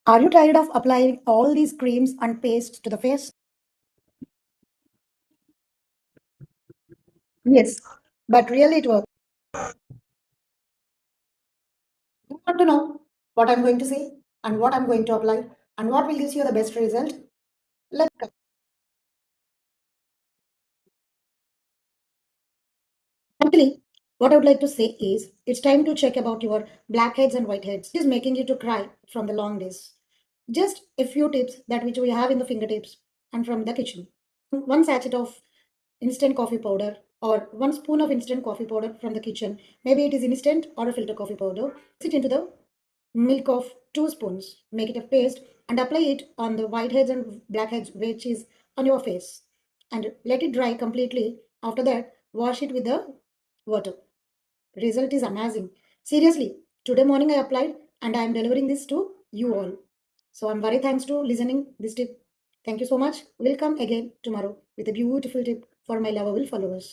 Are you tired of applying all these creams and paste to the face? Yes, but really it works. You want to know what I'm going to say and what I'm going to apply and what will give you the best result? Let's go. Actually, what I would like to say is it's time to check about your blackheads and whiteheads. It is making you to cry from the long days. Just a few tips that which we have in the fingertips and from the kitchen. One sachet of instant coffee powder or one spoon of instant coffee powder from the kitchen. Maybe it is instant or a filter coffee powder. Sit into the milk of 2 spoons, make it a paste, and apply it on the whiteheads and blackheads, which is on your face, and let it dry completely. After that, wash it with the water. Result is amazing. Seriously, today morning I applied, and I am delivering this to you all. So I'm very thanks to listening this tip. Thank you so much. We'll come again tomorrow with a beautiful tip for my lovable followers.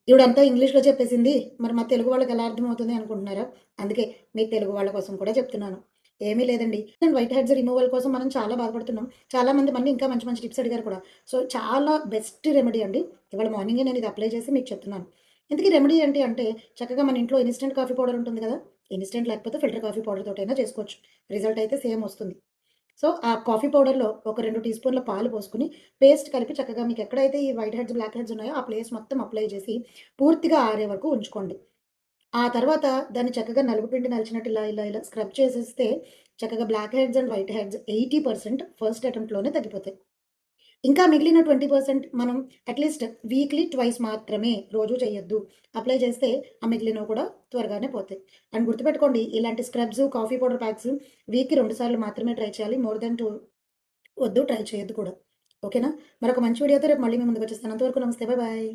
ఇవిడంతా ఇంగ్లీష్లో చెప్పేసింది మరి మా తెలుగు వాళ్ళకి ఎలా అర్థమవుతుంది అనుకుంటున్నారా? అందుకే మీ తెలుగు వాళ్ళ కోసం కూడా చెప్తున్నాను. ఏమీ లేదండి. వైట్ హెడ్స్ రిమూవల్ కోసం మనం చాలా బాధపడుతున్నాం. చాలా మంది మళ్ళీ ఇంకా మంచి మంచి టిప్స్ అడిగారు కూడా. సో చాలా బెస్ట్ రెమెడీ అండి. ఇవాళ మార్నింగే నేను ఇది అప్లై చేసి మీకు చెప్తున్నాను. ఇంతకీ రెమెడీ ఏంటి అంటే చక్కగా మన ఇంట్లో ఇన్‌స్టంట్ కాఫీ పౌడర్ ఉంటుంది కదా! ఇన్‌స్టంట్ లేకపోతే ఫిల్టర్ కాఫీ పౌడర్ తోటైనా చేసుకోవచ్చు. రిజల్ట్ అయితే సేమ్ వస్తుంది. సో, ఆ కాఫీ పౌడర్‌లో ఒక 2 టీ స్పూన్ల పాలు పోసుకొని, పేస్ట్ కలిపి చక్కగా మీకు ఎక్కడైతే ఈ వైట్ హెడ్స్, బ్లాక్ హెడ్స్ ఉన్నాయో ఆ ప్లేస్ మొత్తం అప్లై చేసి, పూర్తిగా ఆరే వరకు ఉంచుకోండి. ఆ తర్వాత దాన్ని చక్కగా నలుగు పిండి నలిచినట్టు ఇలా, ఇలా, ఇలా స్క్రబ్ చేసేస్తే చక్కగా blackheads and whiteheads 80% first అటెంప్ట్‌లోనే తగ్గిపోతాయి. ఇంకా మిగిలిన 20% మనం అట్‌లీస్ట్ వీక్లీ ట్వైస్ మాత్రమే, రోజు చేయొద్దు. అప్లై చేస్తే ఆ మిగిలినవి కూడా త్వరగానే పోతాయి. అండ్ గుర్తుపెట్టుకోండి ఇలాంటి స్క్రబ్స్, కాఫీ పౌడర్ ప్యాక్స్ వీక్‌కి 2 సార్లు మాత్రమే ట్రై చేయాలి. మోర్ థాన్ 2 వద్దు, ట్రై చేయొద్దు కూడా. ఓకేనా? మరొక మంచి వీడియోతో రేపు మళ్ళీ మీ ముందుకొచ్చేస్తాను. అంతవరకు నమస్తే. Bye bye.